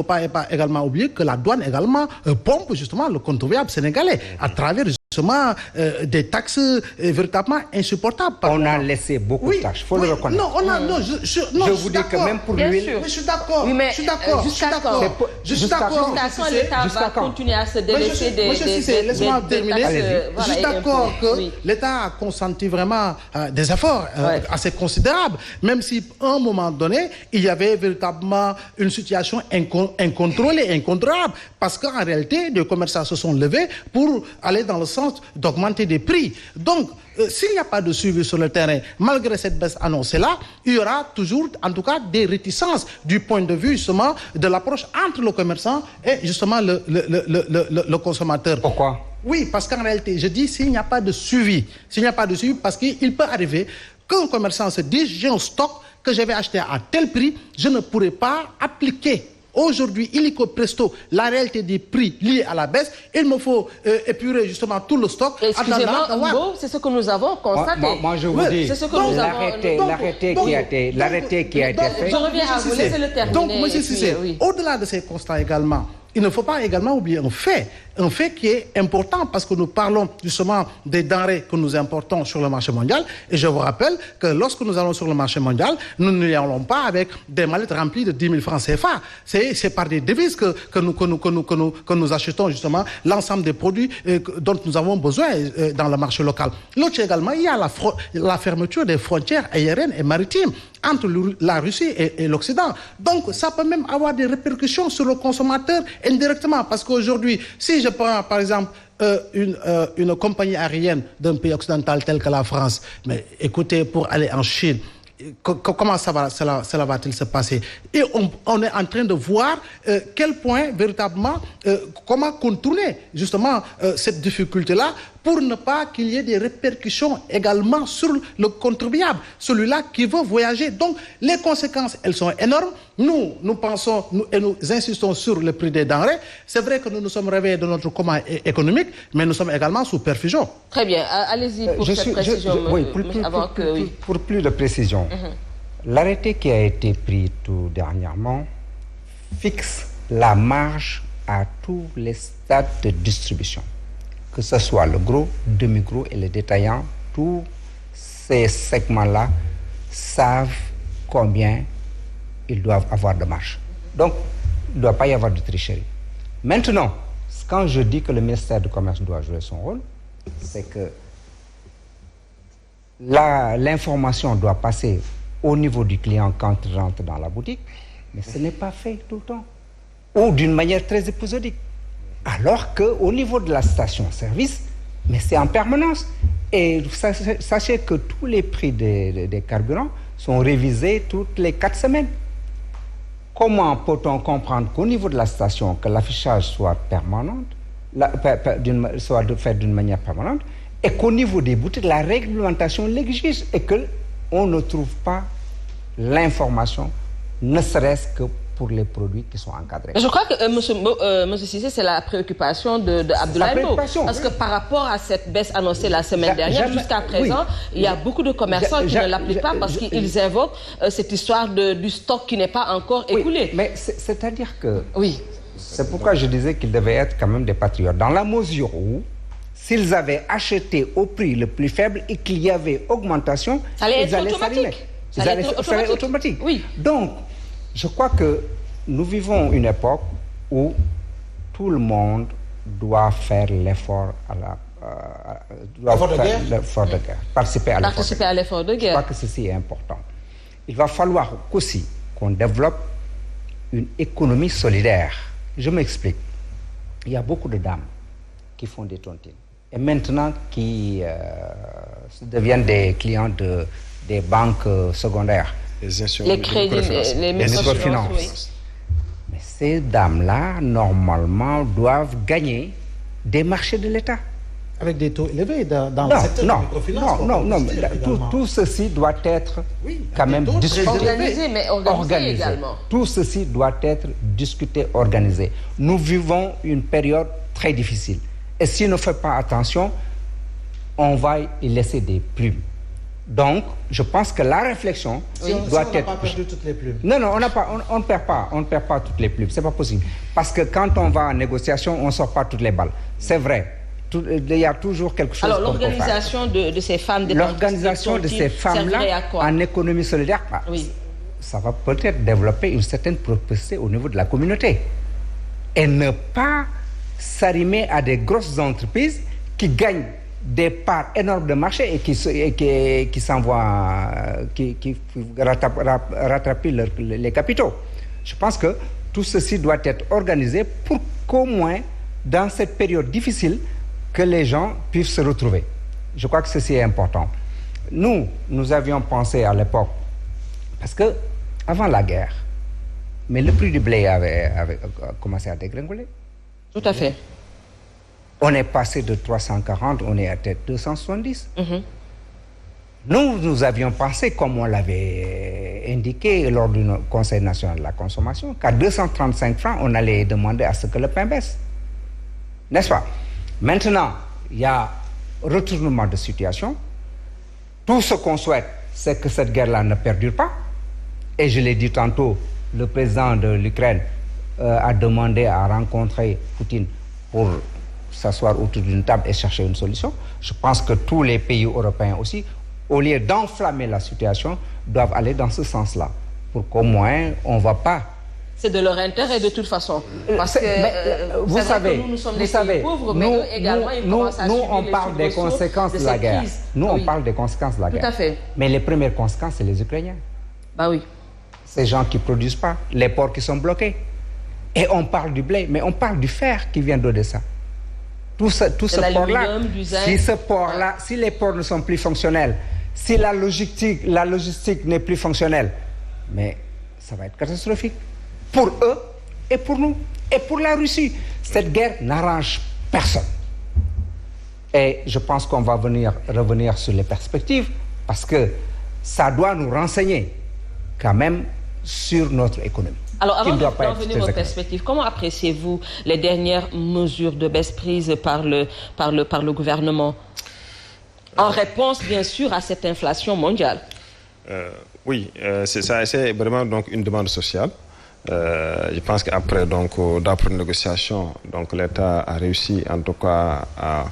pas également oublier que la douane également pompe justement le contribuable sénégalais à travers justement des taxes véritablement insupportables. On a laissé beaucoup de taxes, il faut le reconnaître. Non, je vous dis que même pour l'huile... Je suis d'accord. Oui, mais jusqu'à quand l'État va continuer à se délaisser des laisse-moi terminer. Je suis d'accord que l'État a consenti vraiment des efforts assez considérables, même si à un moment donné, il y avait véritablement une situation incontrôlée, incontrôlable, parce qu'en réalité, les commerçants se sont levés pour aller dans le sens d'augmenter des prix. Donc, s'il n'y a pas de suivi sur le terrain, malgré cette baisse annoncée-là, il y aura toujours, en tout cas, des réticences du point de vue, justement, de l'approche entre le commerçant et, justement, le consommateur. Pourquoi? Oui, parce qu'en réalité, je dis, s'il n'y a pas de suivi, parce qu'il peut arriver qu'un commerçant se dise, j'ai un stock que je vais acheter à tel prix, je ne pourrai pas appliquer aujourd'hui, illico presto, la réalité des prix liés à la baisse. Il me faut épurer justement tout le stock. Excusez-moi, c'est ce que nous avons constaté. Moi je vous dis, l'arrêté qui a été fait... Je reviens à vous, laissez-le terminer. Donc, M. Cissé, au-delà de ces constats également, il ne faut pas également oublier un fait qui est important parce que nous parlons justement des denrées que nous importons sur le marché mondial. Et je vous rappelle que lorsque nous allons sur le marché mondial, nous n'y allons pas avec des mallettes remplies de 10 000 francs CFA. C'est par des devises que nous achetons justement l'ensemble des produits dont nous avons besoin dans le marché local. L'autre également, il y a la fermeture des frontières aériennes et maritimes entre la Russie et l'Occident. Donc, ça peut même avoir des répercussions sur le consommateur indirectement. Parce qu'aujourd'hui, si je prends, par exemple, une compagnie aérienne d'un pays occidental tel que la France, mais écoutez, pour aller en Chine, comment cela va-t-il se passer? Et on est en train de voir quel point, véritablement, comment contourner, justement, cette difficulté-là pour ne pas qu'il y ait des répercussions également sur le contribuable, celui-là qui veut voyager. Donc, les conséquences, elles sont énormes. Nous pensons et nous insistons sur le prix des denrées. C'est vrai que nous nous sommes réveillés de notre coma économique, mais nous sommes également sous perfusion. Très bien. Allez-y pour cette précision. Pour plus de précision. L'arrêté qui a été pris tout dernièrement fixe la marge à tous les stades de distribution, que ce soit le gros, demi-gros et les détaillants. Tous ces segments-là savent combien ils doivent avoir de marge. Donc, il ne doit pas y avoir de tricherie. Maintenant, quand je dis que le ministère du Commerce doit jouer son rôle, c'est que l'information doit passer au niveau du client quand il rentre dans la boutique, mais ce n'est pas fait tout le temps, ou d'une manière très épisodique. Alors qu'au niveau de la station-service, mais c'est en permanence. Et sachez que tous les prix des carburants sont révisés toutes les 4 semaines. Comment peut-on comprendre qu'au niveau de la station, que l'affichage soit permanent, soit fait d'une manière permanente, et qu'au niveau des boutiques, la réglementation l'exige et qu'on ne trouve pas l'information, ne serait-ce que pour les produits qui sont encadrés. Je crois que, monsieur Cissé, c'est la préoccupation d'Abdoulaye Mbow. Parce que par rapport à cette baisse annoncée la semaine dernière, jusqu'à présent, il y a beaucoup de commerçants qui ne l'appliquent pas parce qu'ils invoquent cette histoire du stock qui n'est pas encore écoulé. Mais c'est-à-dire que... Oui. C'est pourquoi je disais qu'ils devaient être quand même des patriotes. Dans la mesure où, s'ils avaient acheté au prix le plus faible et qu'il y avait augmentation, ça allait être automatique. Ça allait être automatique. Oui. Donc, je crois que nous vivons une époque où tout le monde doit faire l'effort de guerre, participer à l'effort de guerre. Je crois que ceci est important. Il va falloir aussi qu'on développe une économie solidaire. Je m'explique. Il y a beaucoup de dames qui font des tontines et maintenant qui deviennent des clients des banques secondaires. Les crédits, les microfinances. Oui. Mais ces dames-là, normalement, doivent gagner des marchés de l'État. Avec des taux élevés dans le secteur de microfinance. Non. Tout ceci doit être quand même discuté. Organisé, mais organisé également. Tout ceci doit être discuté, organisé. Nous vivons une période très difficile. Et si on ne fait pas attention, on va y laisser des plumes. Donc, je pense que la réflexion doit être... On n'a pas perdu toutes les plumes. Non, on ne perd pas toutes les plumes. C'est pas possible. Parce que quand on va en négociation, on ne sort pas toutes les balles. C'est vrai. Il y a toujours quelque chose. Alors, l'organisation de ces femmes... L'organisation de ces femmes-là en économie solidaire, ça va peut-être développer une certaine prospérité au niveau de la communauté. Et ne pas s'arrimer à des grosses entreprises qui gagnent des parts énormes de marché et qui s'envoient, qui rattrapent les capitaux. Je pense que tout ceci doit être organisé pour qu'au moins, dans cette période difficile, que les gens puissent se retrouver. Je crois que ceci est important. Nous avions pensé à l'époque, parce que avant la guerre, mais le prix du blé avait commencé à dégringoler. Tout à fait. On est passé de 340, on est à peut-être 270. Nous avions pensé, comme on l'avait indiqué lors du Conseil national de la consommation, qu'à 235 francs, on allait demander à ce que le pain baisse. N'est-ce pas? Maintenant, il y a retournement de situation. Tout ce qu'on souhaite, c'est que cette guerre-là ne perdure pas. Et je l'ai dit tantôt, le président de l'Ukraine a demandé à rencontrer Poutine pour s'asseoir autour d'une table et chercher une solution. Je pense que tous les pays européens aussi, au lieu d'enflammer la situation, doivent aller dans ce sens-là, pour qu'au moins on ne va pas... C'est de leur intérêt de toute façon. Parce que vous savez, nous sommes des pays pauvres, mais eux également, ils commencent à subir on parle des conséquences de la guerre. On parle des conséquences de la guerre. Tout à fait. Mais les premières conséquences, c'est les Ukrainiens. Bah oui. Ces gens qui ne produisent pas, les ports qui sont bloqués. Et on parle du blé, mais on parle du fer qui vient d'Odessa. Tout ce port-là, si ce port-là, si les ports ne sont plus fonctionnels, si la logistique n'est plus fonctionnelle, mais ça va être catastrophique. Pour eux et pour nous. Et pour la Russie. Cette guerre n'arrange personne. Et je pense qu'on va revenir sur les perspectives parce que ça doit nous renseigner quand même sur notre économie. Alors, avant d'en venir aux perspectives, comment appréciez-vous les dernières mesures de baisse prises par le gouvernement en réponse, bien sûr, à cette inflation mondiale? Oui, c'est vraiment donc une demande sociale. Je pense qu'après d'âpres négociations, l'État a réussi en tout cas à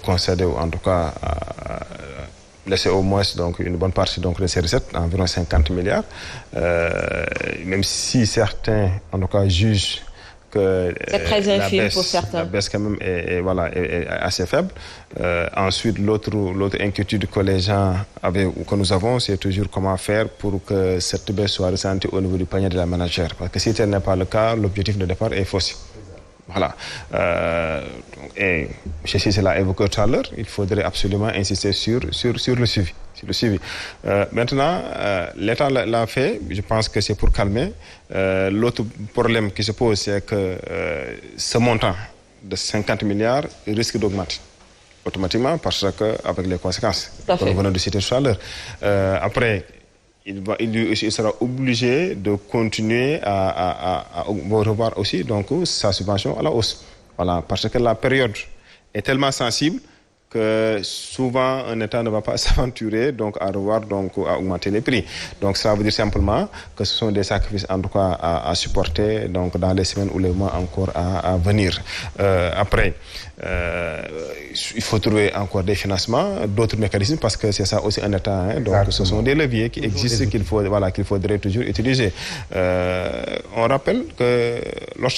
concéder ou en tout cas à laisser au moins une bonne partie de ces recettes, environ 50 milliards. Même si certains en tout cas jugent que la baisse quand même est assez faible. Ensuite, l'autre inquiétude que les gens avaient ou que nous avons, c'est toujours comment faire pour que cette baisse soit ressentie au niveau du panier de la ménagère. Parce que si tel n'est pas le cas, l'objectif de départ est faussé. Voilà. Et je sais, c'est l'a évoqué tout à l'heure, il faudrait absolument insister sur le suivi. Maintenant, l'État l'a fait, je pense que c'est pour calmer. L'autre problème qui se pose, c'est que ce montant de 50 milliards risque d'augmenter automatiquement parce qu'avec les conséquences que nous venons de citer tout à l'heure. Après, il sera obligé de continuer à revoir aussi sa subvention à la hausse. Voilà, parce que la période est tellement sensible que souvent un État ne va pas s'aventurer à revoir à augmenter les prix. Donc ça veut dire simplement que ce sont des sacrifices en tout cas à supporter dans les semaines ou les mois encore à venir. Après, il faut trouver encore des financements, d'autres mécanismes parce que c'est ça aussi un État. Donc ce sont des leviers qui existent qu'il faudrait toujours utiliser. On rappelle que lorsque